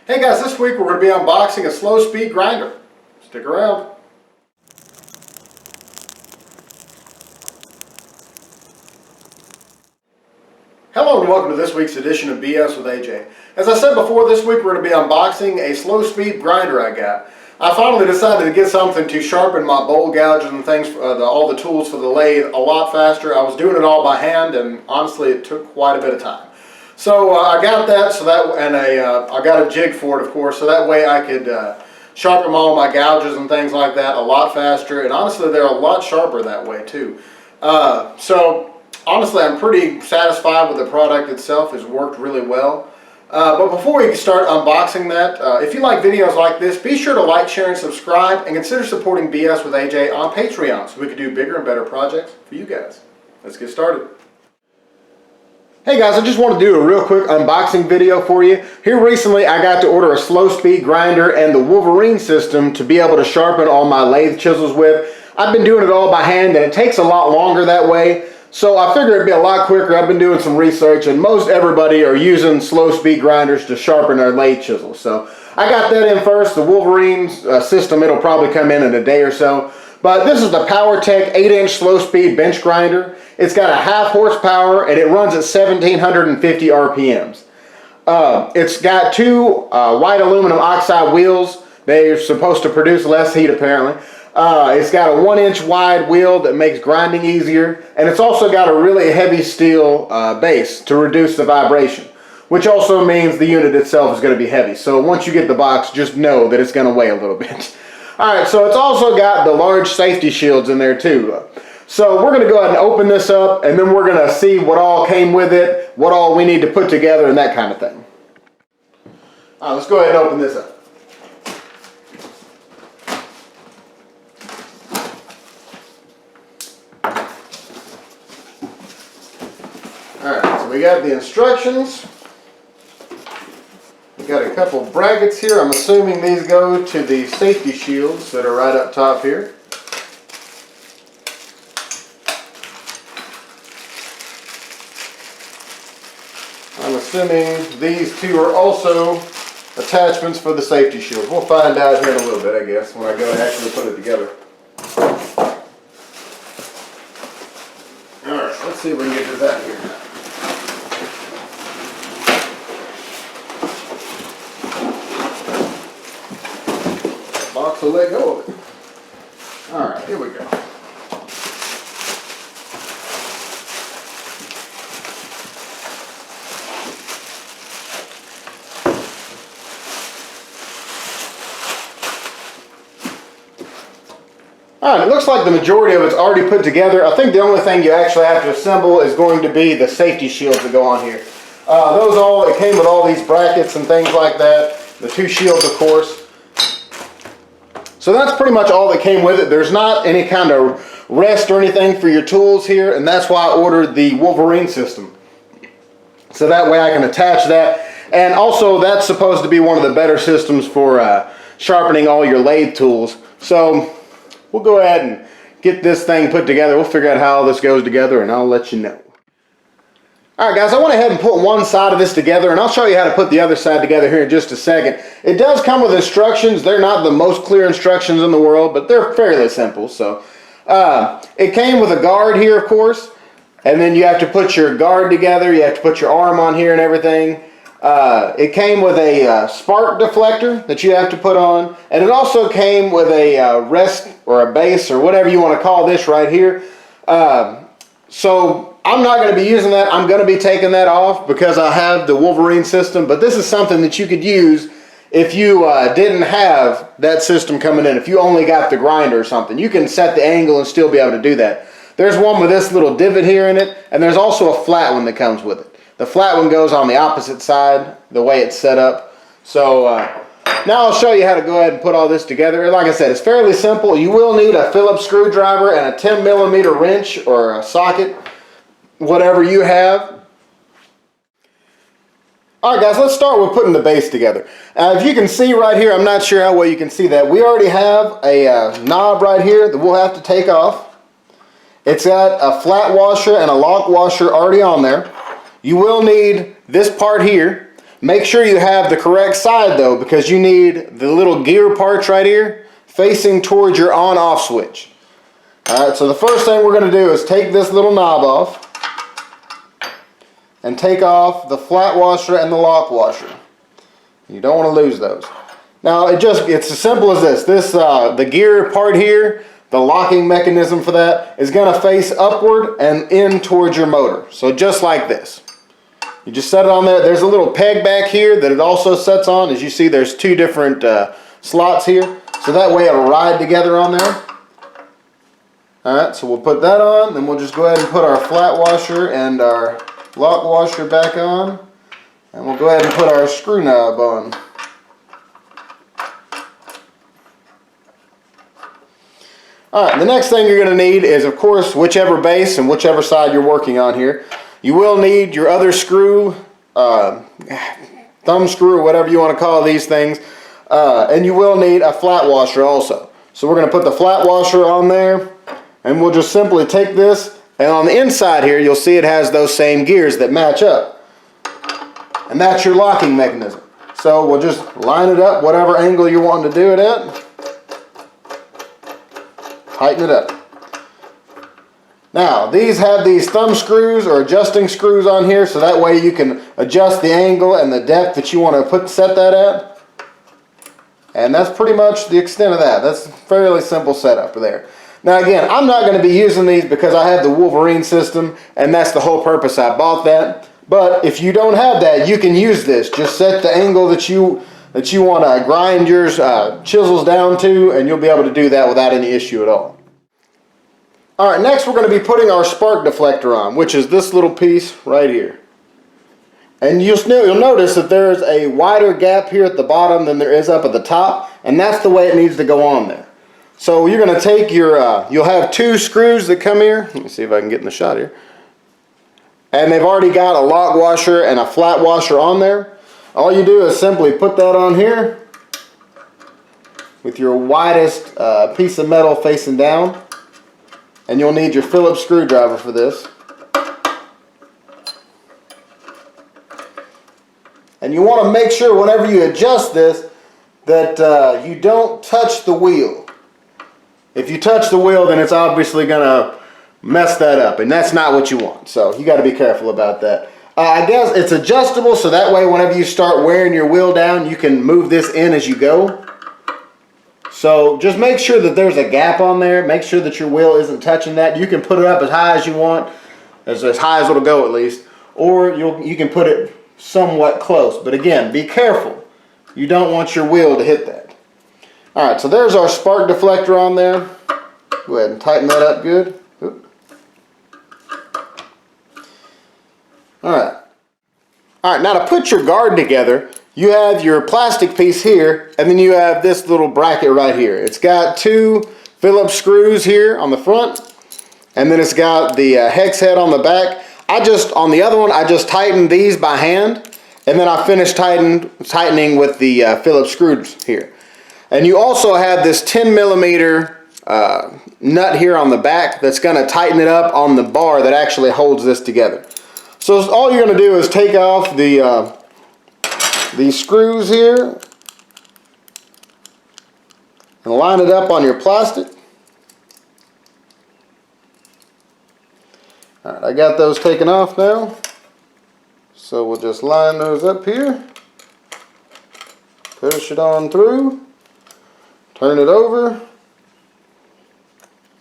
Hey guys, this week we're going to be unboxing a slow speed grinder. Stick around. Hello and welcome to this week's edition of BS with AJ. As I said before, this week we're going to be unboxing a slow speed grinder I got. I finally decided to get something to sharpen my bowl gouges and things, all the tools for the lathe a lot faster. I was doing it all by hand and honestly it took quite a bit of time. So I got that, I got a jig for it, of course, so that way I could sharpen all my gouges and things like that a lot faster, and honestly they're a lot sharper that way too. So honestly I'm pretty satisfied with the product itself. It's worked really well. But before we start unboxing that, if you like videos like this, be sure to like, share, and subscribe, and consider supporting BS with AJ on Patreon so we can do bigger and better projects for you guys. Let's get started. Hey guys, I just want to do a real quick unboxing video for you. Here recently I got to order a slow speed grinder and the Wolverine system to be able to sharpen all my lathe chisels with. I've been doing it all by hand and it takes a lot longer that way. So I figured it'd be a lot quicker. I've been doing some research and most everybody are using slow speed grinders to sharpen their lathe chisels. So I got that in first. The Wolverine system, it'll probably come in a day or so. But this is the Powertec 8-inch slow speed bench grinder. It's got a half horsepower and it runs at 1750 RPMs. It's got two white aluminum oxide wheels. They're supposed to produce less heat apparently. It's got a 1-inch wide wheel that makes grinding easier, and it's also got a really heavy steel base to reduce the vibration, which also means the unit itself is going to be heavy. So once you get the box, just know that it's going to weigh a little bit. Alright, so it's also got the large safety shields in there too. So we're going to go ahead and open this up, and then we're going to see what all came with it, what all we need to put together, and that kind of thing. Alright, let's go ahead and open this up. Alright, so we got the instructions. We got a couple brackets here. I'm assuming these go to the safety shields that are right up top here. I'm assuming these two are also attachments for the safety shields. We'll find out here in a little bit, I guess, when I go and actually put it together. Alright, let's see if we can get this out here. Box will let go of it. Alright, here we go. Alright, it looks like the majority of it's already put together. I think the only thing you actually have to assemble is going to be the safety shields that go on here. It came with all these brackets and things like that. The two shields, of course. So that's pretty much all that came with it. There's not any kind of rest or anything for your tools here, and that's why I ordered the Wolverine system. So that way I can attach that. And also that's supposed to be one of the better systems for sharpening all your lathe tools. So we'll go ahead and get this thing put together. We'll figure out how all this goes together and I'll let you know. Alright guys, I went ahead and put one side of this together and I'll show you how to put the other side together here in just a second. It does come with instructions. They're not the most clear instructions in the world, but they're fairly simple. So it came with a guard here, of course, and then you have to put your guard together. You have to put your arm on here and everything. It came with a spark deflector that you have to put on, and it also came with a rest or a base or whatever you want to call this right here. So I'm not going to be using that. I'm going to be taking that off because I have the Wolverine system, but this is something that you could use if you didn't have that system coming in. If you only got the grinder or something, you can set the angle and still be able to do that. There's one with this little divot here in it, and there's also a flat one that comes with it. The flat one goes on the opposite side, the way it's set up. So now I'll show you how to go ahead and put all this together. Like I said, it's fairly simple. You will need a Phillips screwdriver and a 10mm wrench or a socket, whatever you have. Alright guys, let's start with putting the base together. If you can see right here, I'm not sure how well you can see that. We already have a knob right here that we'll have to take off. It's got a flat washer and a lock washer already on there. You will need this part here, Make sure you have the correct side though, because you need the little gear parts right here facing towards your on-off switch. Alright, so the first thing we're going to do is take this little knob off and take off the flat washer and the lock washer. You don't want to lose those. Now it's as simple as this. The gear part here, the locking mechanism for that is going to face upward and in towards your motor. So just like this. You just set it on there. There's a little peg back here that it also sets on. As you see, there's two different slots here. So that way it'll ride together on there. Alright, so we'll put that on. Then we'll just go ahead and put our flat washer and our lock washer back on. And we'll go ahead and put our screw knob on. Alright, the next thing you're going to need is, of course, whichever base and whichever side you're working on here. You will need your other screw, thumb screw, or whatever you want to call these things. And you will need a flat washer also. So we're going to put the flat washer on there. And we'll just simply take this. And on the inside here, you'll see it has those same gears that match up. And that's your locking mechanism. So we'll just line it up, whatever angle you want to do it at. Tighten it up. Now, these have these thumb screws or adjusting screws on here, so that way you can adjust the angle and the depth that you want to set that at. And that's pretty much the extent of that. That's a fairly simple setup there. Now again, I'm not going to be using these because I have the Wolverine system, and that's the whole purpose I bought that. But if you don't have that, you can use this. Just set the angle that you want to grind your chisels down to, and you'll be able to do that without any issue at all. Alright, next we're going to be putting our spark deflector on, which is this little piece right here. And you'll notice that there's a wider gap here at the bottom than there is up at the top, and that's the way it needs to go on there. So you're going to take your, you'll have two screws that come here. Let me see if I can get in the shot here. And they've already got a lock washer and a flat washer on there. All you do is simply put that on here with your widest piece of metal facing down. And you'll need your Phillips screwdriver for this. And you want to make sure whenever you adjust this that you don't touch the wheel. If you touch the wheel, then it's obviously going to mess that up, and that's not what you want. So you got to be careful about that. I guess it's adjustable, so that way whenever you start wearing your wheel down, you can move this in as you go. So just make sure that there's a gap on there. Make sure that your wheel isn't touching that. You can put it up as high as you want, as high as it'll go at least, or you can put it somewhat close. But again, be careful. You don't want your wheel to hit that. Alright, so there's our spark deflector on there. Go ahead and tighten that up good. Alright. Alright, now to put your guard together, you have your plastic piece here, and then you have this little bracket right here. It's got two Phillips screws here on the front, and then it's got the hex head on the back. On the other one, I just tightened these by hand, and then I finished tightening with the Phillips screws here. And you also have this 10 millimeter nut here on the back that's going to tighten it up on the bar that actually holds this together. So all you're going to do is take off these screws here and line it up on your plastic. Alright, I got those taken off now. So we'll just line those up here. Push it on through. Turn it over,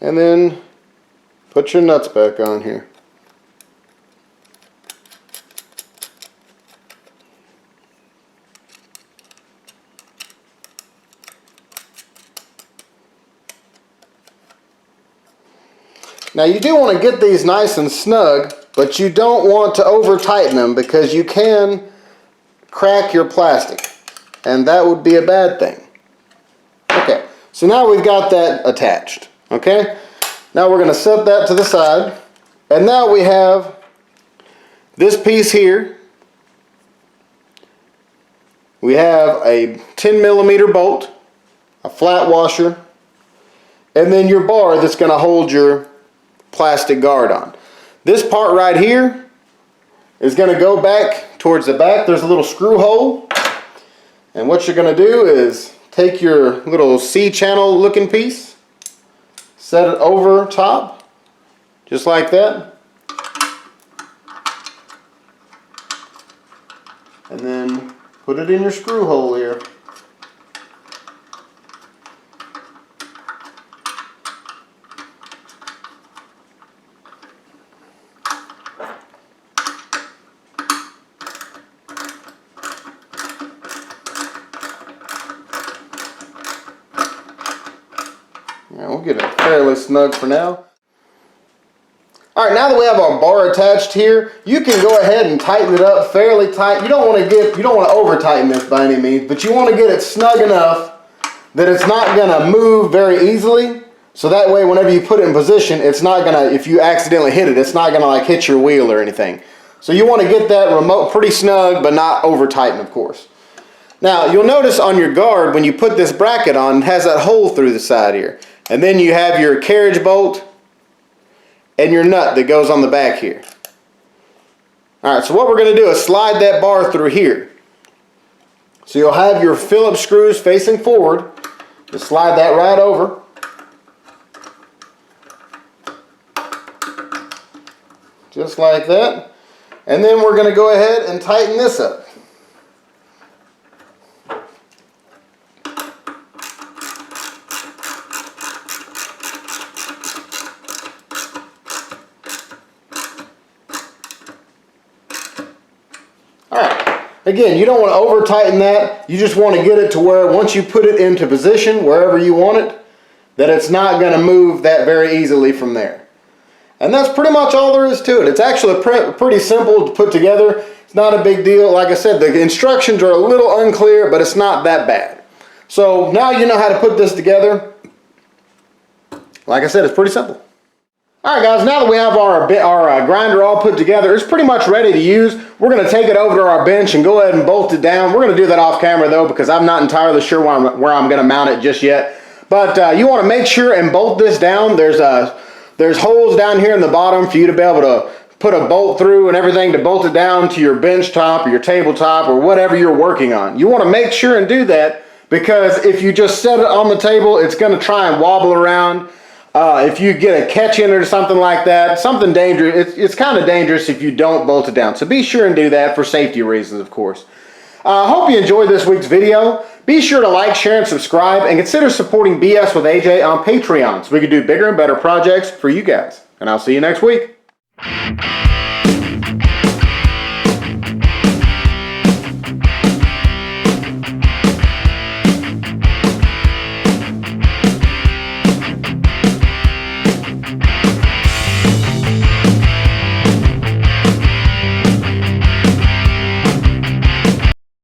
and then put your nuts back on here. Now you do want to get these nice and snug, but you don't want to over tighten them because you can crack your plastic, and that would be a bad thing. Okay, so now we've got that attached, okay? Now we're going to set that to the side, and now we have this piece here. We have a 10 millimeter bolt, a flat washer, and then your bar that's going to hold your plastic guard on. This part right here is going to go back towards the back. There's a little screw hole. And what you're going to do is take your little C-channel looking piece, set it over top, just like that. And then put it in your screw hole here. Now we'll get it fairly snug for now. Alright, now that we have our bar attached here, you can go ahead and tighten it up fairly tight. You don't want to over tighten this by any means, but you want to get it snug enough that it's not going to move very easily. So that way whenever you put it in position, it's not going to, if you accidentally hit it, it's not going to like hit your wheel or anything. So you want to get that remote pretty snug, but not over tighten, of course. Now you'll notice on your guard when you put this bracket on, it has that hole through the side here. And then you have your carriage bolt and your nut that goes on the back here. Alright, so what we're going to do is slide that bar through here. So you'll have your Phillips screws facing forward. Just slide that right over. Just like that. And then we're going to go ahead and tighten this up. Alright, again, you don't want to over tighten that. You just want to get it to where once you put it into position, wherever you want it, that it's not going to move that very easily from there. And that's pretty much all there is to it. It's actually pretty simple to put together. It's not a big deal. Like I said, the instructions are a little unclear, but it's not that bad. So now you know how to put this together. Like I said, it's pretty simple. Alright guys, now that we have our grinder all put together, it's pretty much ready to use. We're going to take it over to our bench and go ahead and bolt it down. We're going to do that off camera though, because I'm not entirely sure where I'm going to mount it just yet. But you want to make sure and bolt this down. There's holes down here in the bottom for you to be able to put a bolt through and everything to bolt it down to your bench top or your tabletop or whatever you're working on. You want to make sure and do that, because if you just set it on the table, it's going to try and wobble around. If you get a catch in it or something like that, something dangerous, it's kind of dangerous if you don't bolt it down. So be sure and do that for safety reasons, of course. I hope you enjoyed this week's video. Be sure to like, share, and subscribe, and consider supporting BS with AJ on Patreon so we can do bigger and better projects for you guys. And I'll see you next week.